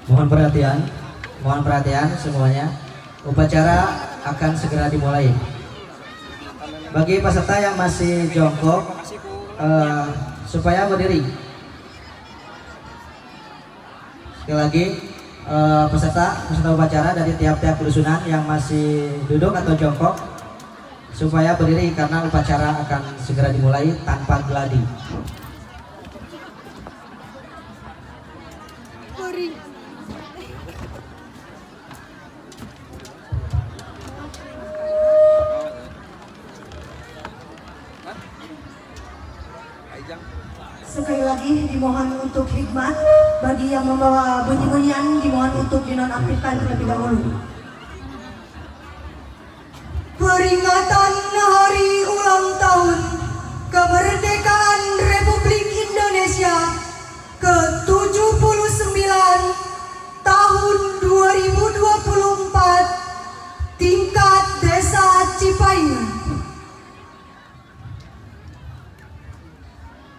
Mohon perhatian semuanya. Upacara akan segera dimulai. Bagi peserta yang masih jongkok, supaya berdiri. Sekali lagi, peserta upacara dari tiap-tiap kerusunan yang masih duduk atau jongkok, supaya berdiri karena upacara akan segera dimulai tanpa gladi. Sekali lagi dimohon untuk hikmat. Bagi yang membawa bunyi-bunyian dimohon untuk dinonaktifkan terlebih dahulu. Peringatan Hari Ulang Tahun Kemerdekaan Republik Indonesia ke-79 tahun 2024 tingkat Desa Cipaingan.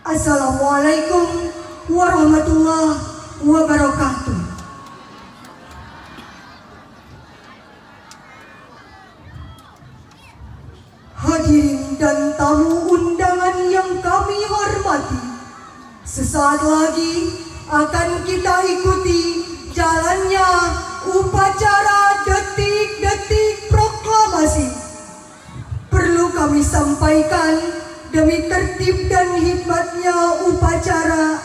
Assalamualaikum warahmatullahi wabarakatuh. Hadirin dan tamu undangan yang kami hormati, sesaat lagi akan kita ikuti jalannya upacara detik-detik proklamasi. Perlu kami sampaikan, demi tertib dan hikmatnya upacara,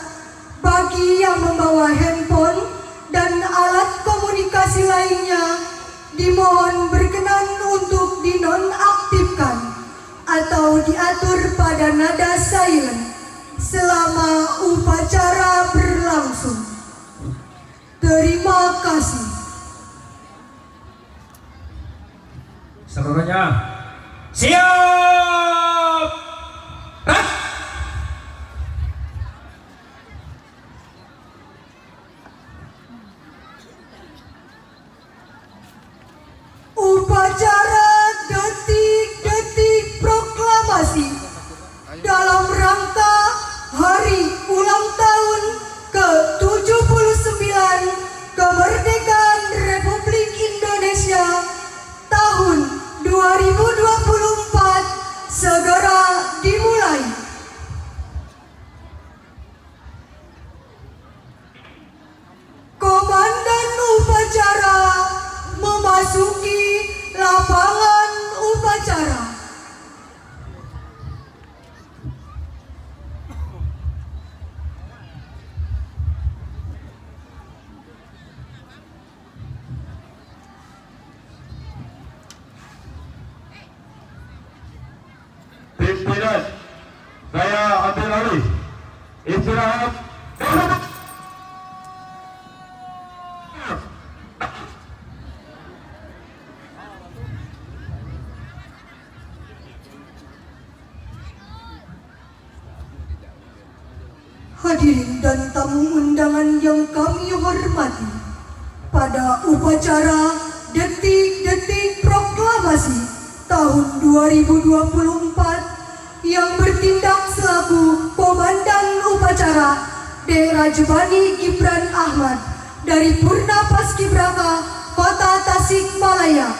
bagi yang membawa handphone dan alat komunikasi lainnya dimohon berkenan untuk dinonaktifkan atau diatur pada nada silent selama upacara berlangsung. Terima kasih. Seluruhnya siap. Upacara detik-detik proklamasi dalam rangka Hari Ulang Tahun ke-79 Kemerdekaan Republik Indonesia tahun 2024 segera dimulai. Komandan upacara memasuki lapangan upacara. Pimpinan, saya ambil alih. Istirahat. Hadirin dan tamu undangan yang kami hormati, pada upacara detik-detik proklamasi tahun 2024 yang bertindak selaku Komandan Upacara D. Rajbani Gibran Ahmad dari Purna Paskibraka Kota Tasikmalaya,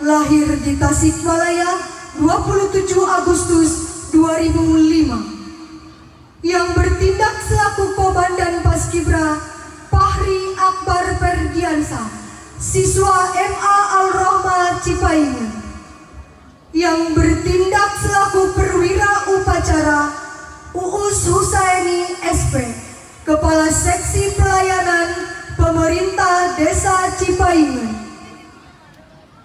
lahir di Tasikmalaya 27 Agustus 2005. Yang bertindak selaku Komandan Paskibra Fahri Akbar Ferdiansa, siswa MA Al-Rohmah Cipaingan. Yang bertindak selaku perwira upacara Uus Husaini SP, Kepala Seksi Pelayanan Pemerintah Desa Cipaingan.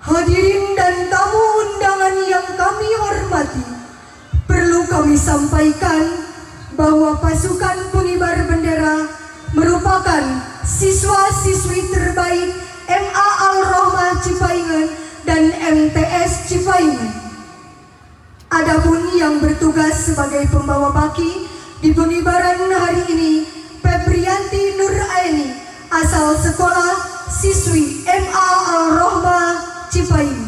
Hadirin dan tamu undangan yang kami hormati, perlu kami sampaikan bahwa pasukan pengibar bendera merupakan siswa-siswi terbaik MA Al-Rohmah Cipaingan dan MTS Cipaingan. Adapun yang bertugas sebagai pembawa baki di pengibaran hari ini, Febrianti Nur Aini, asal sekolah siswi MA Al-Rohmah Cipaingan.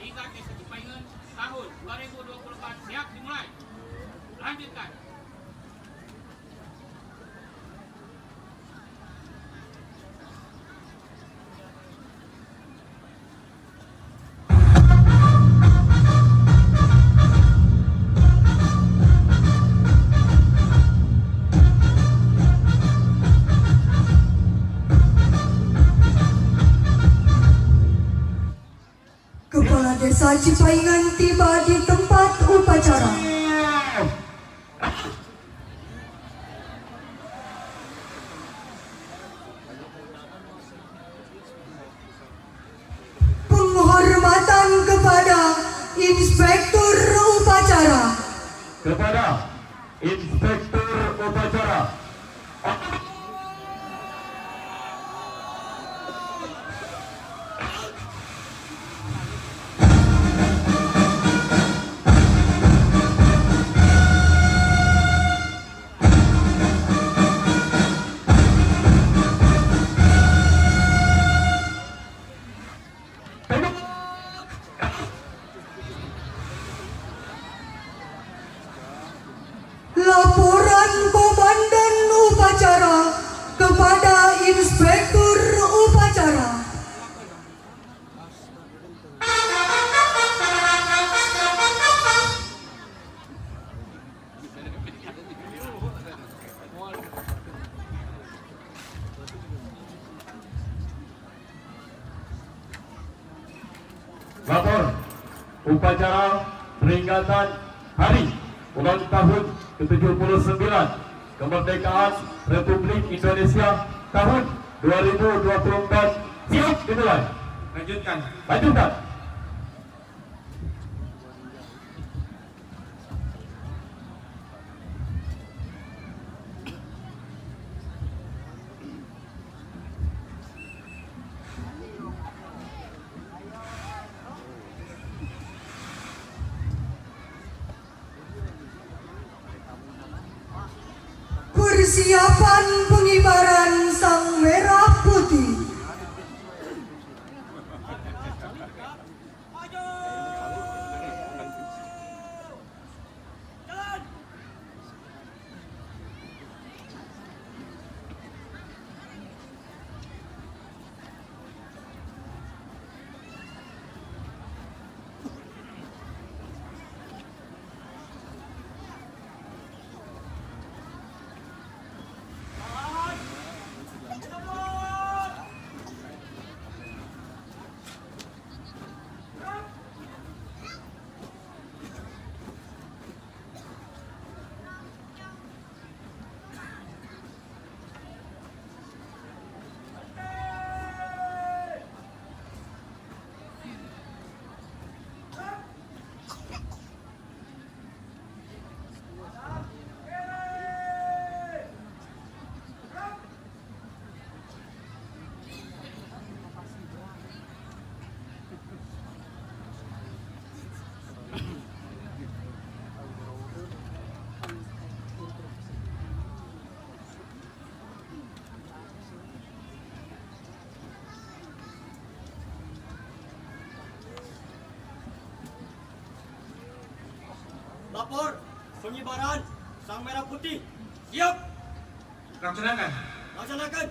Tingkat Desa Cipayengan tahun 2024 siap dimulai. Lanjutkan. Kepala Desa Cipayengan tiba di tempat upacara. Penghormatan kepada Inspektur Upacara. Kepada Inspektur Upacara. Laporan Komandan Upacara kepada Inspektur Upacara. Lapor upacara peringatan Hari Ulang Tahun ke-79 Kemerdekaan Republik Indonesia tahun 2024 siap dimulai. Lanjutkan. Lanjutkan. Persiapan pengibaran Sang Merah Putih. Lapor pengibaran Sang Merah Putih. Siap. Laksanakan. Laksanakan.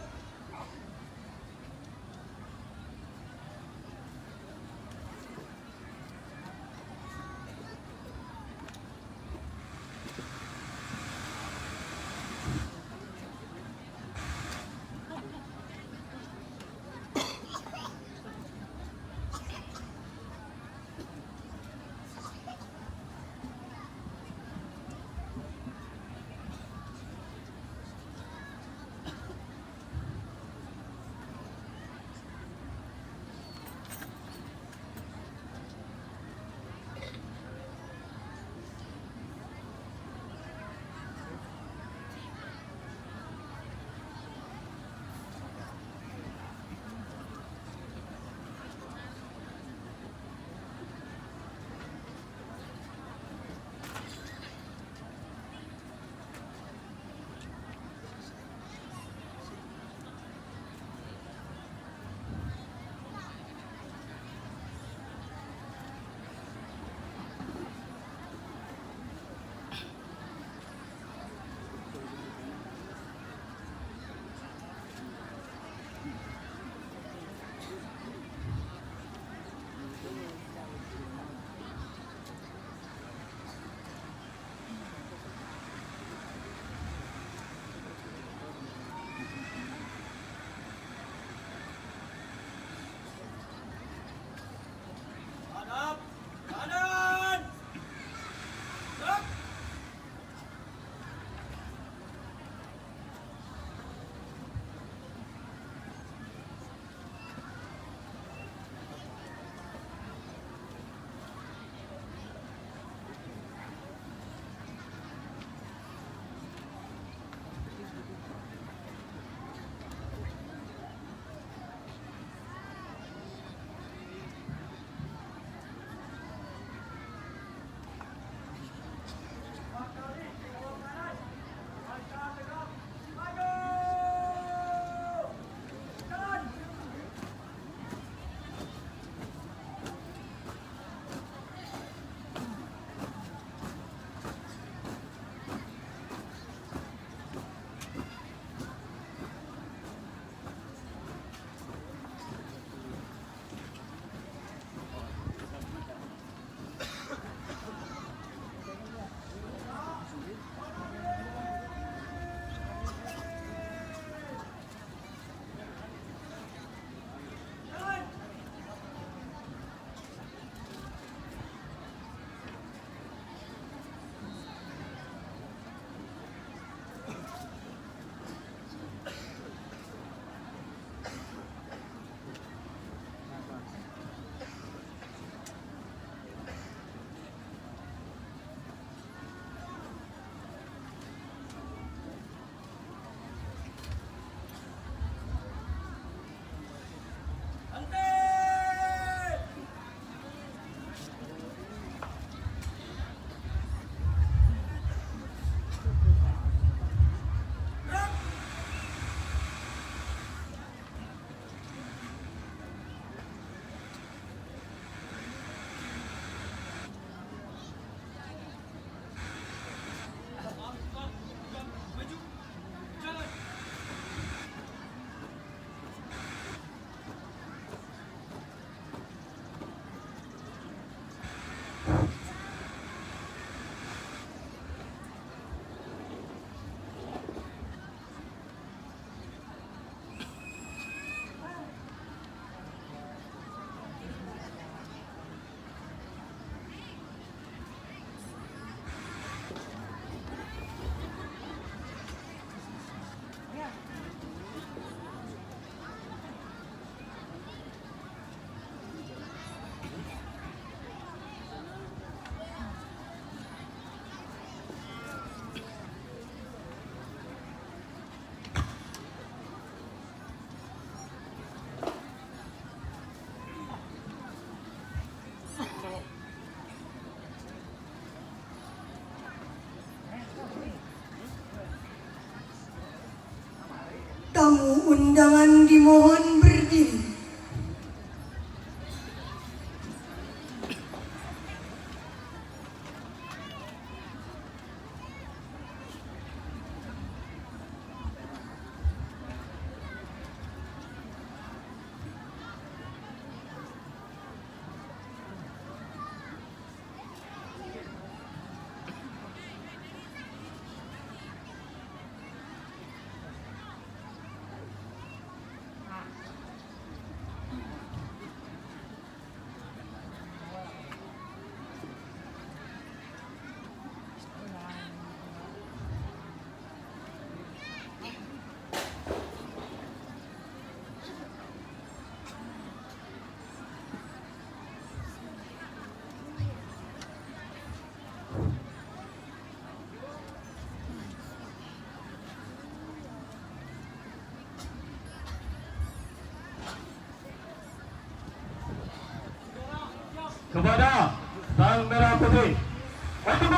Siap. Kanan. Gerak. Tamu undangan dimohon berdiri. Kepada Sang Merah Putih. Untuk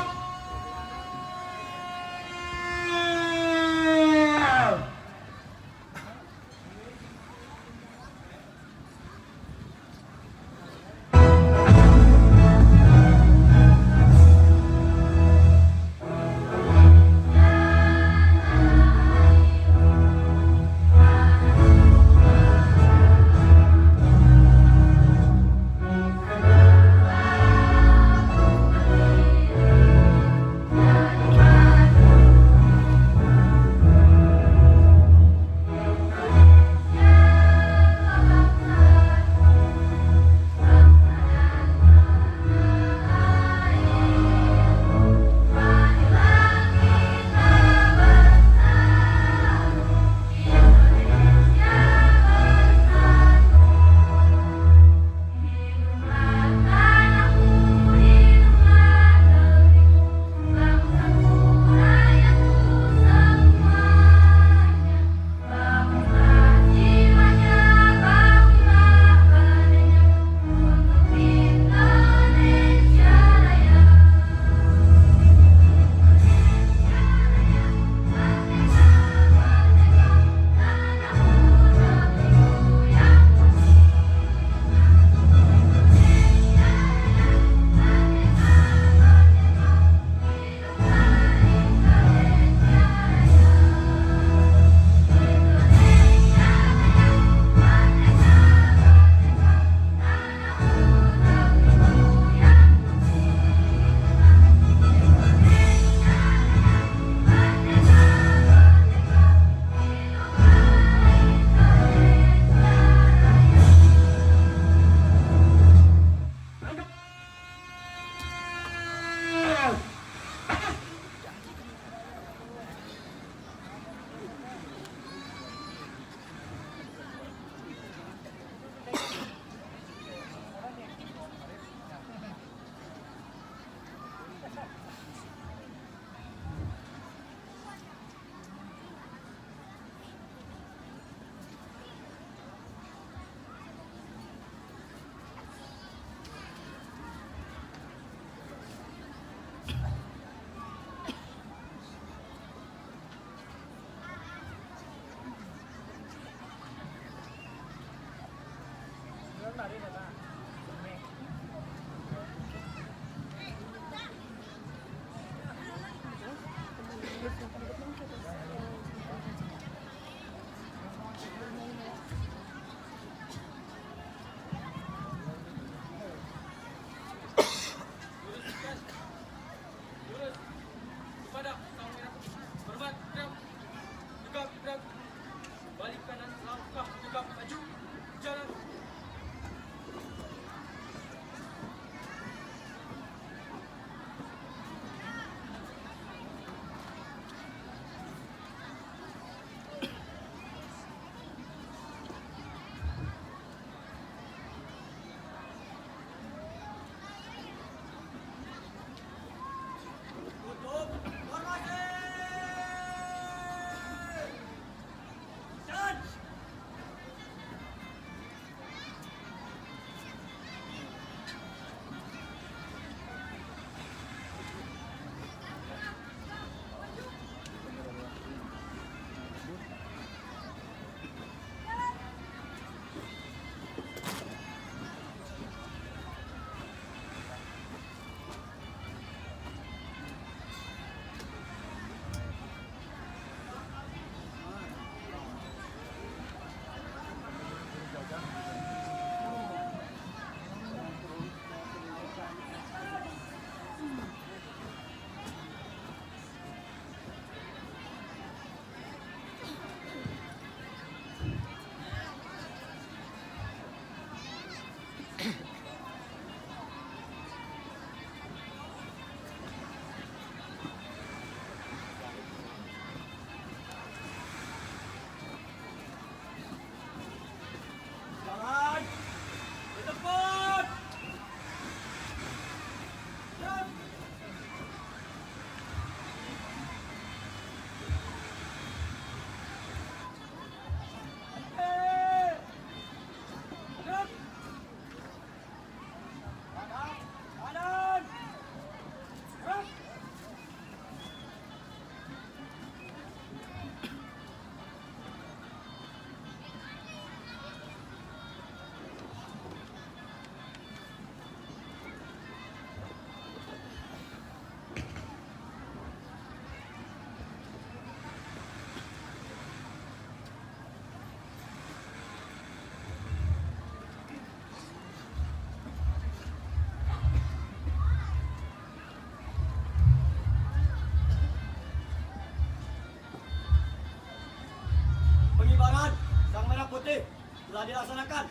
Telah dilaksanakan.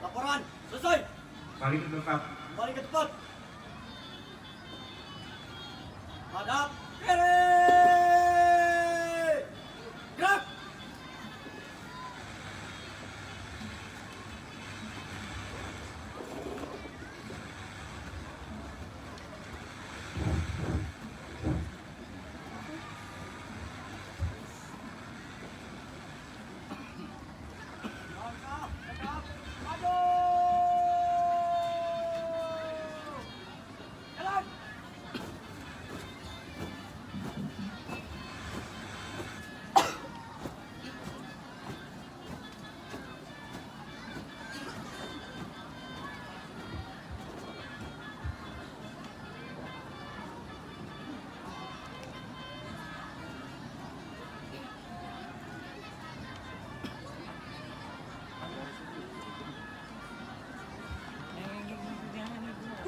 Laporan selesai. Balik ke tempat. Kembali ke tempat. Hadap kiri. Gerak.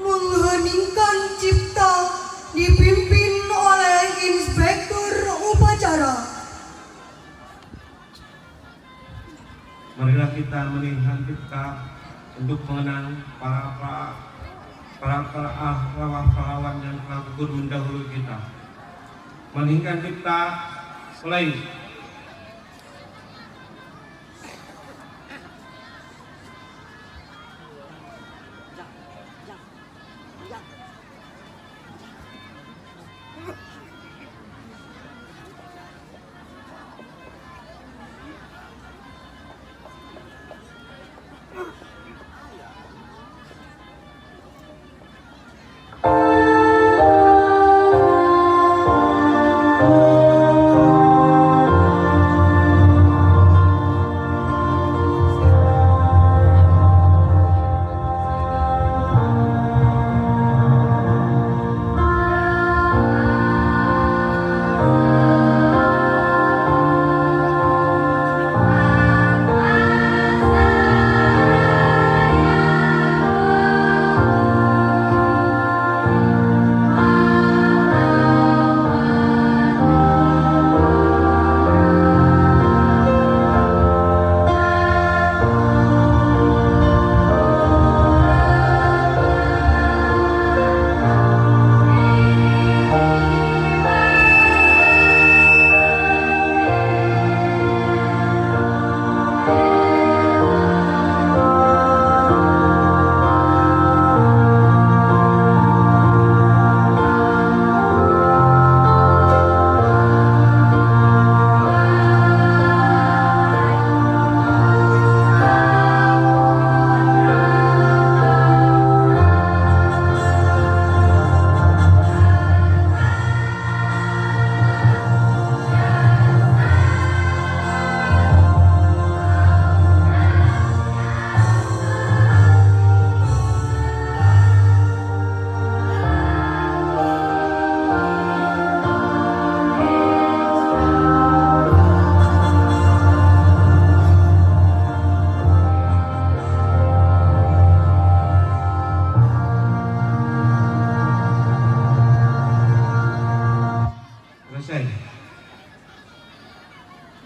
Mengheningkan cipta dipimpin oleh Inspektur Upacara. Marilah kita meninggikan cipta untuk mengenang para pahlawan yang telah gugur mendahului kita. Meninggikan cipta mulai.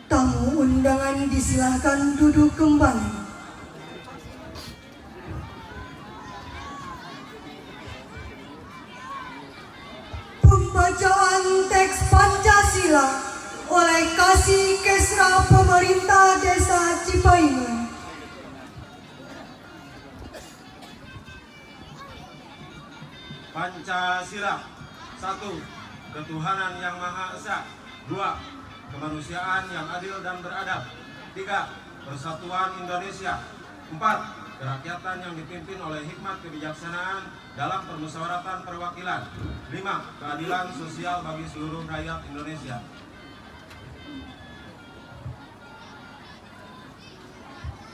Tamu undangan disilahkan duduk kembali. Pembacaan teks Pancasila oleh Kasih Kesra Pemerintah Desa Cipaingan. Pancasila. 1. Ketuhanan yang Maha Esa. 2. Kemanusiaan yang adil dan beradab. 3. Persatuan Indonesia. 4. Kerakyatan yang dipimpin oleh hikmat kebijaksanaan dalam permusyawaratan perwakilan. 5. Keadilan sosial bagi seluruh rakyat Indonesia.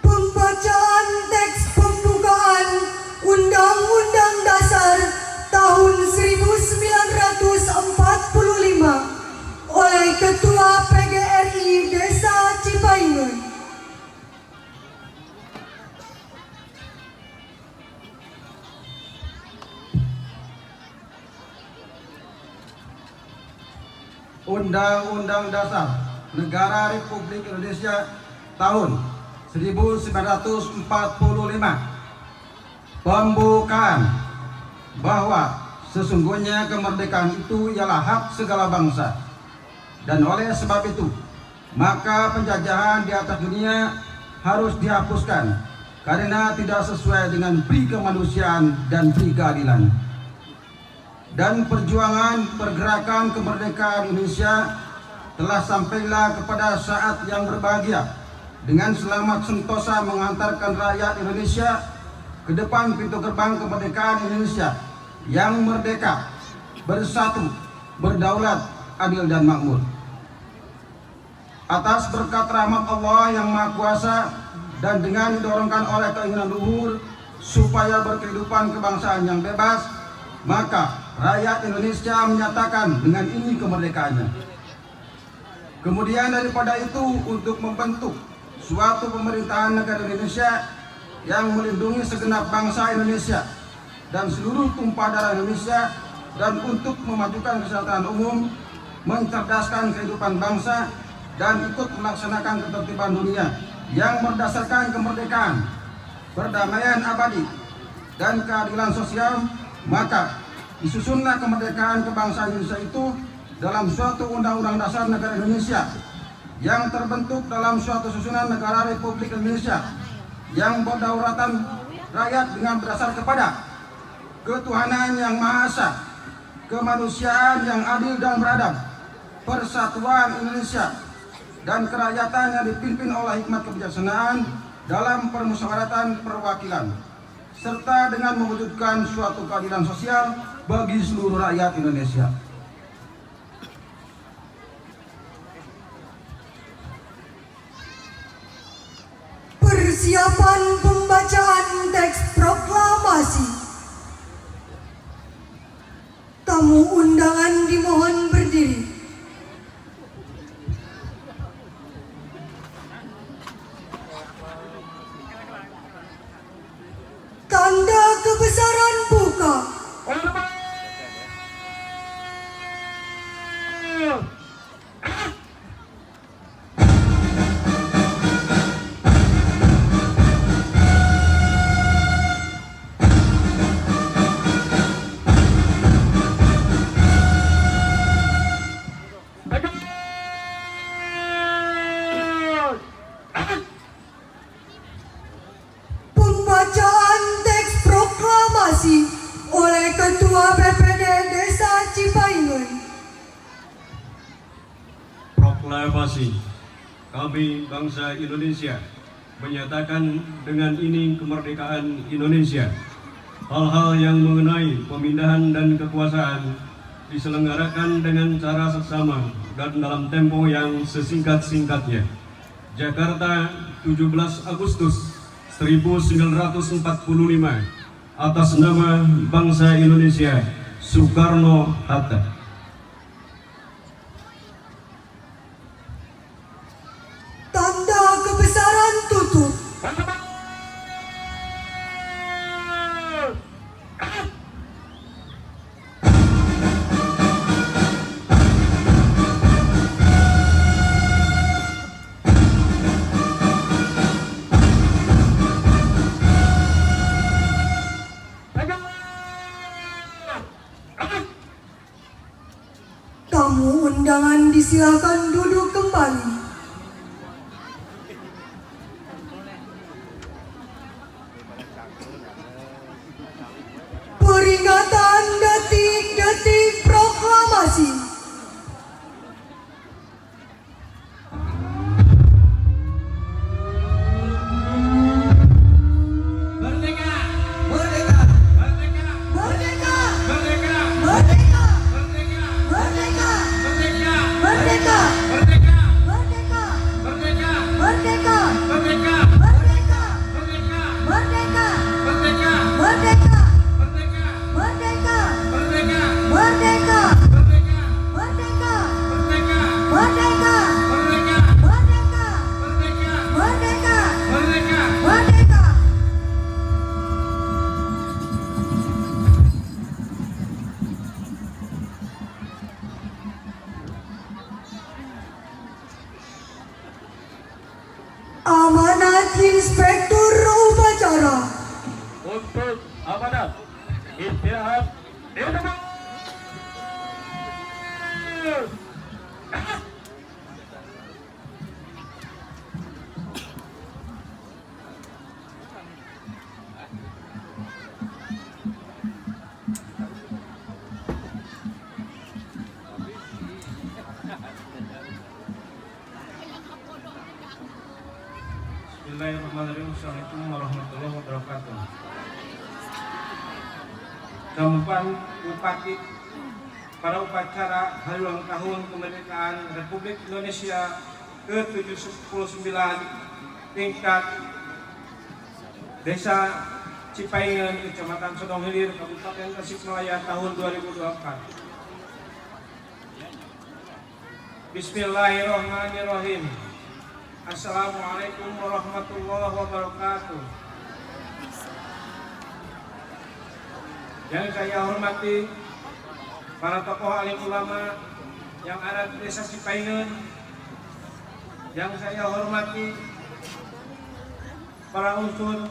Pembacaan teks pembukaan Undang-Undang Dasar tahun 1945 oleh Ketua PGRI Desa Cipaingan. Undang-Undang Dasar Negara Republik Indonesia tahun 1945. Pembukaan bahwa sesungguhnya kemerdekaan itu ialah hak segala bangsa, dan oleh sebab itu maka penjajahan di atas dunia harus dihapuskan karena tidak sesuai dengan pri kemanusiaan dan pri keadilan. Dan perjuangan pergerakan kemerdekaan Indonesia telah sampailah kepada saat yang berbahagia dengan selamat sentosa mengantarkan rakyat Indonesia ke depan pintu gerbang kemerdekaan Indonesia yang merdeka, bersatu, berdaulat, adil dan makmur. Atas berkat rahmat Allah yang Maha Kuasa dan dengan didorongkan oleh keinginan luhur supaya berkehidupan kebangsaan yang bebas, maka rakyat Indonesia menyatakan dengan ini kemerdekaannya. Kemudian daripada itu, untuk membentuk suatu pemerintahan negara Indonesia yang melindungi segenap bangsa Indonesia dan seluruh tumpah darah Indonesia, dan untuk memajukan kesejahteraan umum, mencerdaskan kehidupan bangsa, dan ikut melaksanakan ketertiban dunia yang berdasarkan kemerdekaan, perdamaian abadi, dan keadilan sosial, maka disusunlah kemerdekaan kebangsaan Indonesia itu dalam suatu undang-undang dasar negara Indonesia yang terbentuk dalam suatu susunan negara Republik Indonesia yang berdaulatan rakyat dengan berdasar kepada ketuhanan yang Maha Esa, kemanusiaan yang adil dan beradab, persatuan Indonesia, dan kerakyatan yang dipimpin oleh hikmat kebijaksanaan dalam permusyawaratan perwakilan, serta dengan mewujudkan suatu keadilan sosial bagi seluruh rakyat Indonesia. Persiapan pembacaan teks proklamasi. Tamu undangan dimohon berdiri. Tanda kebesaran buka. Pembacaan teks proklamasi oleh Ketua BPD Desa Cipaingin. Proklamasi. Kami bangsa Indonesia menyatakan dengan ini kemerdekaan Indonesia. Hal-hal yang mengenai pemindahan dan kekuasaan diselenggarakan dengan cara seksama dan dalam tempo yang sesingkat-singkatnya. Jakarta, 17 Agustus 1945. Atas nama bangsa Indonesia, Soekarno-Hatta. Tanda kebesaran tutup. Tamu undangan disilakan duduk kembali. Peringatan detik-detik proklamasi. Merdeka! Merdeka! Merdeka! Merdeka! Merdeka! Merdeka! Merdeka! Merdeka! Merdeka! Merdeka! Merdeka! Merdeka! Inspektur Upacara. Untuk amanat istirahat di tempat. Bismillahirrahmanirrahim. Assalamualaikum warahmatullahi wabarakatuh. Sambutan Bupati pada upacara hari ulang tahun kemerdekaan Republik Indonesia ke-79 tingkat Desa Cipaingan, Kecamatan Sodong Hilir, Kabupaten Tasikmalaya tahun 2024. Bismillahirrahmanirrahim. Assalamualaikum warahmatullahi wabarakatuh. Yang saya hormati para tokoh alim ulama yang ada di Desa Cipaingan. Yang saya hormati para unsur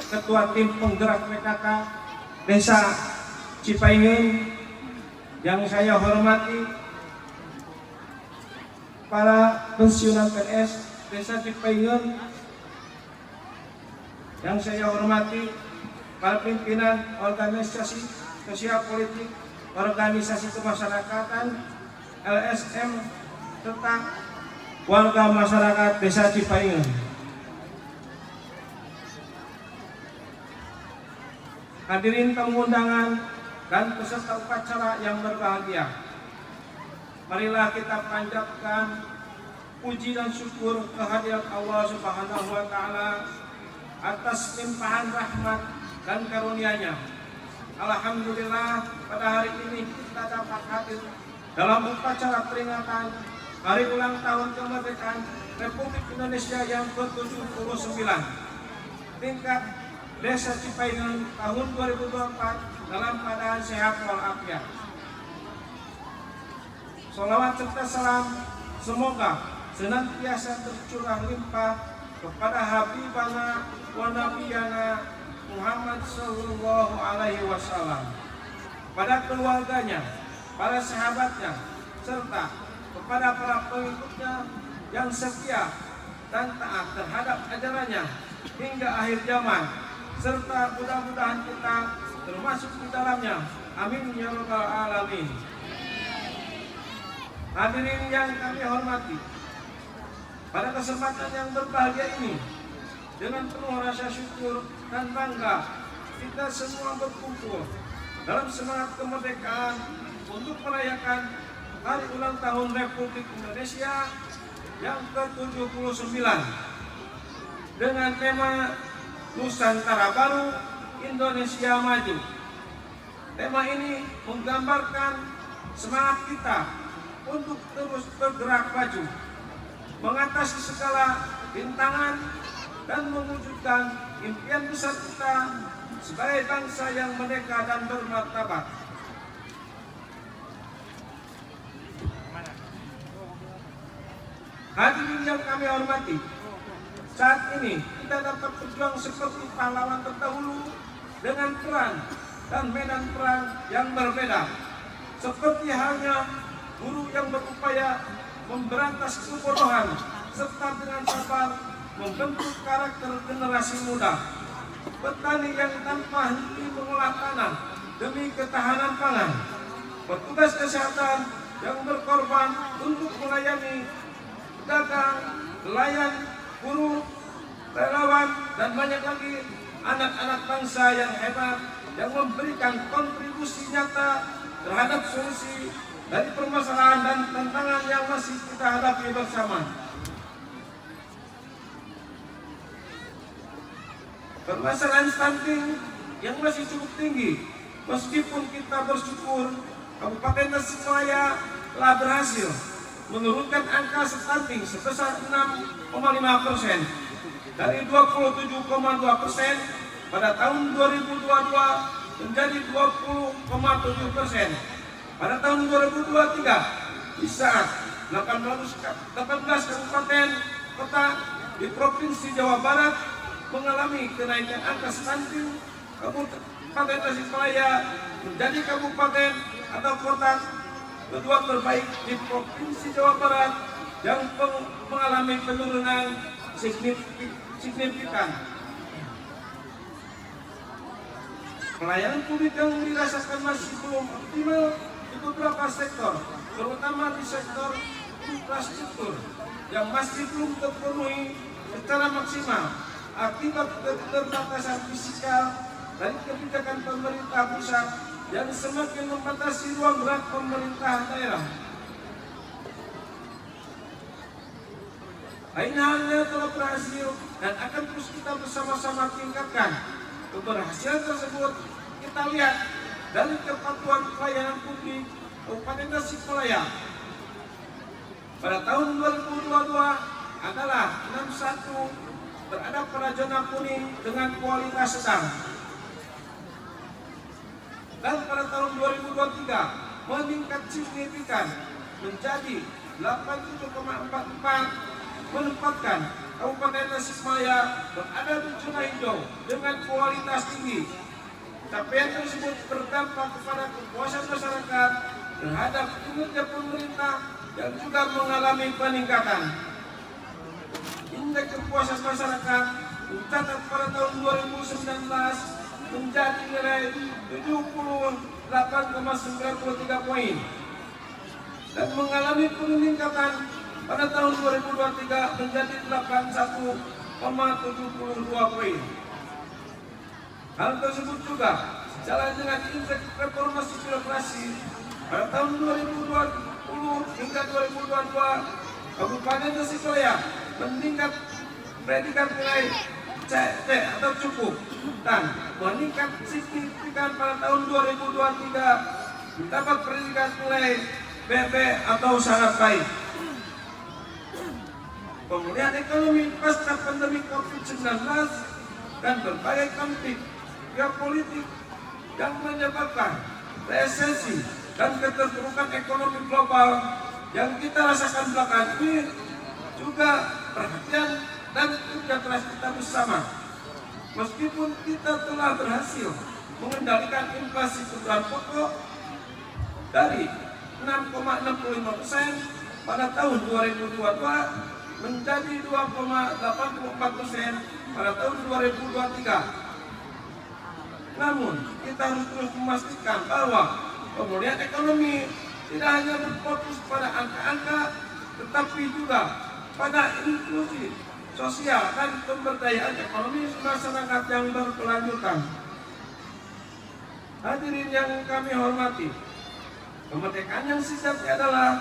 Ketua Tim Penggerak PKK Desa Cipaingan. Yang saya hormati para pensiunan PNS Desa Cipaingan. Yang saya hormati para pimpinan organisasi sosial politik, organisasi kemasyarakatan, LSM, serta warga masyarakat Desa Cipaingan. Hadirin tamu undangan dan peserta upacara yang berbahagia, marilah kita panjatkan puji dan syukur kehadirat Allah Subhanahu wa Ta'ala atas limpahan rahmat dan karunia-Nya. Alhamdulillah, pada hari ini kita dapat hadir dalam upacara peringatan hari ulang tahun kemerdekaan Republik Indonesia yang ke-79 tingkat Desa Cipaingan tahun 2024 dalam keadaan sehat walafiat. Sholawat serta salam semoga senantiasa tercurah limpah kepada Habibana wa Nabiyana Muhammad Sallallahu Alaihi Wasallam, pada keluarganya, para sahabatnya, serta kepada para pengikutnya yang setia dan taat terhadap ajarannya hingga akhir zaman, serta mudah-mudahan kita termasuk di dalamnya. Amin ya rabbal alamin. Hadirin yang kami hormati, pada kesempatan yang berbahagia ini, dengan penuh rasa syukur dan bangga, kita semua berkumpul dalam semangat kemerdekaan untuk merayakan hari ulang tahun Republik Indonesia yang ke-79 dengan tema Nusantara Baru, Indonesia Maju. Tema ini menggambarkan semangat kita untuk terus bergerak maju, mengatasi segala rintangan dan mewujudkan impian besar kita sebagai bangsa yang merdeka dan bermartabat. Hadirin yang kami hormati, saat ini kita dapat berjuang seperti pahlawan terdahulu dengan peran dan medan perang yang berbeda, seperti halnya guru yang berupaya memberantas kebodohan serta dengan sabar membentuk karakter generasi muda, petani yang tanpa henti mengolah tanah demi ketahanan pangan, petugas kesehatan yang berkorban untuk melayani pedagang, nelayan, buruh, relawan, dan banyak lagi anak-anak bangsa yang hebat yang memberikan kontribusi nyata terhadap solusi dari permasalahan dan tantangan yang masih kita hadapi bersama. Permasalahan stunting yang masih cukup tinggi, meskipun kita bersyukur Kabupaten Tasikmalaya telah berhasil menurunkan angka stunting sebesar 6,5% dari 27,2% pada tahun 2022 menjadi 20,7%. pada tahun 2023 di saat 18 kabupaten kota di Provinsi Jawa Barat mengalami kenaikan angka stunting, Kabupaten Tasikmalaya menjadi kabupaten atau kota kedua terbaik di Provinsi Jawa Barat yang mengalami penurunan signifikan. Pelayanan publik yang dirasakan masih belum optimal di beberapa sektor, terutama di sektor infrastruktur yang masih belum terpenuhi secara maksimal akibat keterbatasan fiskal dari kebijakan pemerintah pusat yang semakin membatasi ruang gerak pemerintah daerah. Lain halnya telah berhasil dan akan terus kita bersama-sama tingkatkan. Keberhasilan tersebut kita lihat dari kepatuhan pelayanan publik Kabupaten Tasikmalaya pada tahun 2022 adalah 61 berada pada zona kuning dengan kualitas sedang, dan pada tahun 2023 meningkat signifikan menjadi 87,44, menempatkan Kabupaten Tasikmalaya berada di zona hijau dengan kualitas tinggi. Capaian tersebut berdampak kepada kepuasan masyarakat terhadap kinerja pemerintah yang juga mengalami peningkatan. Indeks kepuasan masyarakat mencatat pada tahun 2019 menjadi nilai 78,93 poin dan mengalami peningkatan pada tahun 2023 menjadi 81,72 poin. Hal tersebut juga sejalan dengan indeks reformasi birokrasi pada tahun 2020 hingga 2022 Kabupaten Tasikmalaya meningkat predikat nilai C atau cukup dan meningkat signifikan pada tahun 2023 mendapat predikat nilai BB atau sangat baik. Pemulihan ekonomi pasca pandemi COVID-19 dan berbagai konflik geopolitik yang menyebabkan resesi dan keterpurukan ekonomi global yang kita rasakan belakangan ini juga perhatian dan kerja keras kita bersama. Meskipun kita telah berhasil mengendalikan inflasi kebutuhan pokok dari 6,65% pada tahun 2022 menjadi 2,84% pada tahun 2023. Namun kita harus terus memastikan bahwa pemulihan ekonomi tidak hanya berfokus pada angka-angka, tetapi juga pada inklusi sosial dan pemberdayaan ekonomi masyarakat yang berkelanjutan. Hadirin yang kami hormati, kemerdekaan yang sejati adalah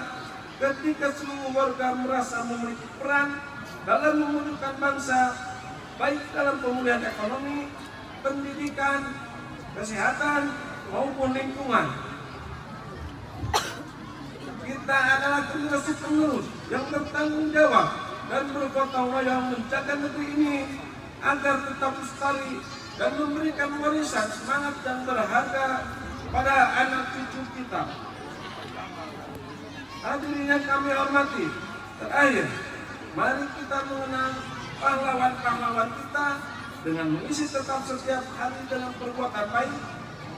ketika seluruh warga merasa memiliki peran dalam mewujudkan bangsa, baik dalam pemulihan ekonomi, pendidikan, kesehatan, maupun lingkungan. Kita adalah generasi penerus yang bertanggung jawab dan bergotong royong menjaga negeri ini agar tetap lestari dan memberikan warisan semangat yang berharga pada anak cucu kita. Hadirin yang kami hormati, terakhir, mari kita mengenang pahlawan-pahlawan kita dengan mengisi tetap setiap hari dengan perbuatan baik.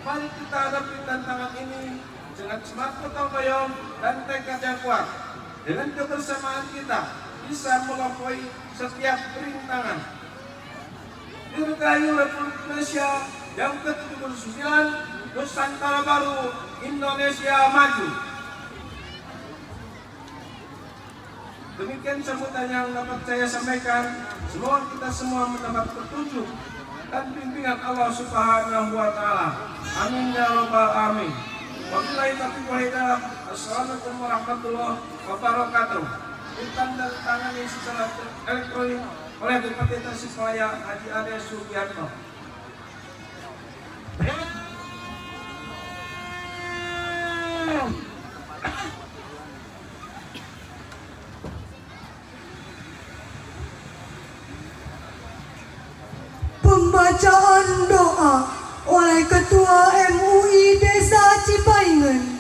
Mari kita hadapi tantangan ini dengan semangat gotong royong dan tekad yang kuat. Dengan kebersamaan kita bisa melampaui setiap rintangan. Dirgahayu Republik Indonesia yang ke-79, Nusantara Baru, Indonesia Maju. Demikian sambutan yang dapat saya sampaikan. Semoga kita semua mendapat petunjuk dan bimbingan Allah Subhanahu wa Ta'ala. Amin ya rabbal alamin. Wabillahi taufiq wal hidayah. Assalamualaikum warahmatullahi wabarakatuh. Ditandatangani secara elektronik oleh Bupati Tasikmalaya Haji Ade Sugiarto. Pembacaan doa oleh Ketua MUI Desa Cipaingin.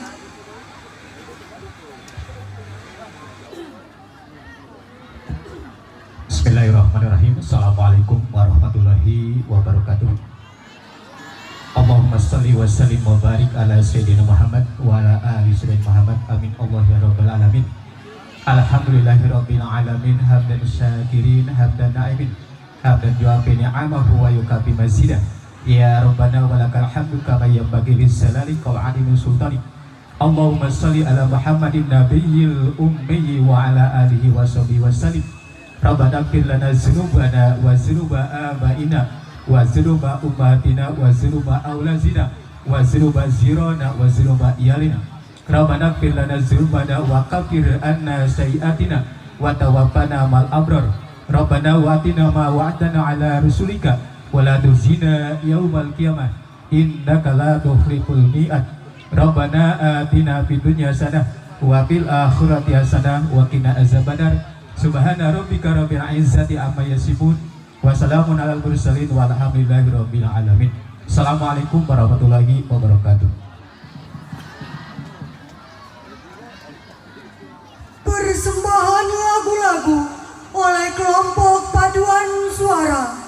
Bismillahirrahmanirrahim. Assalamualaikum warahmatullahi wabarakatuh. Allahumma salli wa sallim wa barik ala Sayyidina Muhammad wa ala ali Sayyidina Muhammad. Amin Allah ya rabbal alamin. Alhamdulillahi rabbil alamin. Hamdan syakirin, hamdan na'imin, hamdan yuafi ni'amahu wa yukafi mazidah. Ya Rabbana walakal hamdu kama yanbaghi lis-salali qaw'ani sultani. Allahumma salli ala Muhammadin nabiyil ummi wa ala alihi wa sahbihi wa sallim. Rabbana fir lana dzunubana wa dzunuba abaina wa dzunuba ummatina wa dzunuba aulazina wa dzunuba zirana wa dzunuba iyalina. Rabbana fir lana dzunubana wa kafir anna sayyi'atina wa tawaffana mal abrar. Rabbana wa atina ma wa'adtana ala rusulika wa la tuzina yaumal qiyamah innaka la tukhliful mi'ad. Rabbana atina fid dunya hasanah wa fil akhirati hasanah wa qina azabannar. Subhana rabbika rabbil izzati amma yasifun wa salamun alal mursalin walhamdulillahi rabbil alamin. Assalamualaikum warahmatullahi wabarakatuh. Persembahan lagu-lagu oleh kelompok paduan suara.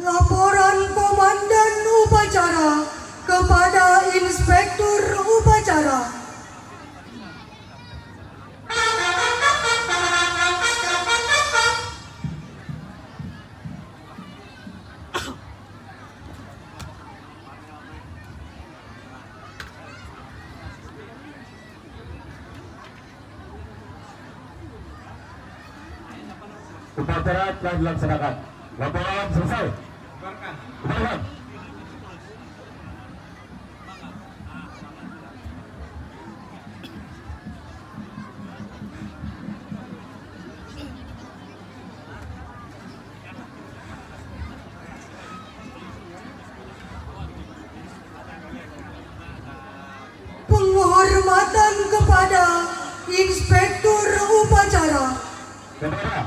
Laporan Komandan Upacara kepada Inspektur Upacara. Upacara telah dilaksanakan. Laporan selesai. Bubarkan. Bubarkan. Penghormatan kepada Inspektur Upacara. Kepada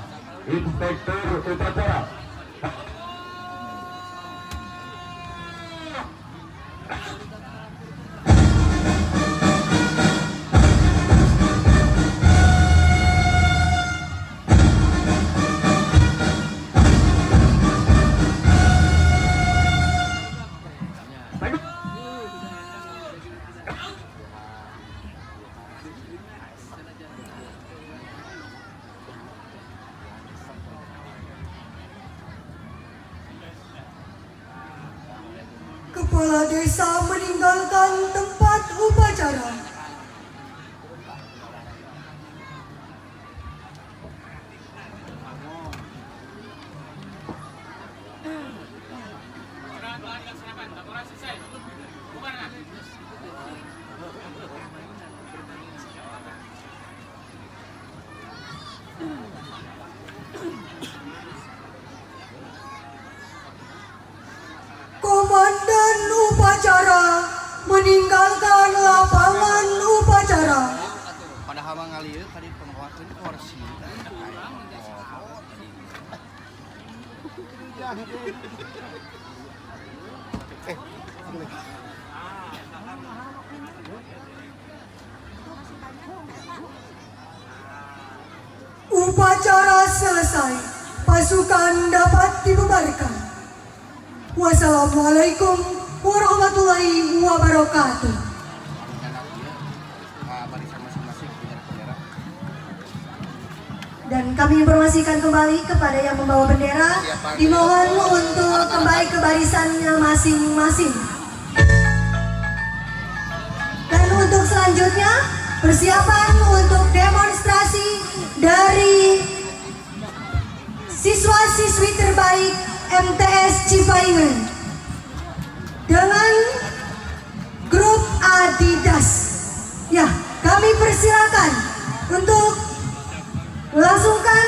Inspektur Upacara. Kepala desa meninggalkan tempat upacara. Laporan telah dilaksanakan. Laporan selesai. Bubarkan. Komandan upacara meninggalkan lapangan upacara. Padahal mengalir tadi penguatan kursi. Upacara selesai. Pasukan dapat dibubarkan. Wassalamualaikum warahmatullahi wabarakatuh. Barisan masing-masing punya bendera. Dan kami informasikan kembali kepada yang membawa bendera, dimohon untuk kembali ke barisannya masing-masing. Dan untuk selanjutnya, persiapan untuk demonstrasi dari siswa-siswi terbaik MTS Cipaingin dengan grup Adidas. Ya, kami persilakan untuk melangsungkan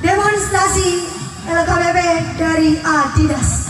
demonstrasi LKBP dari Adidas.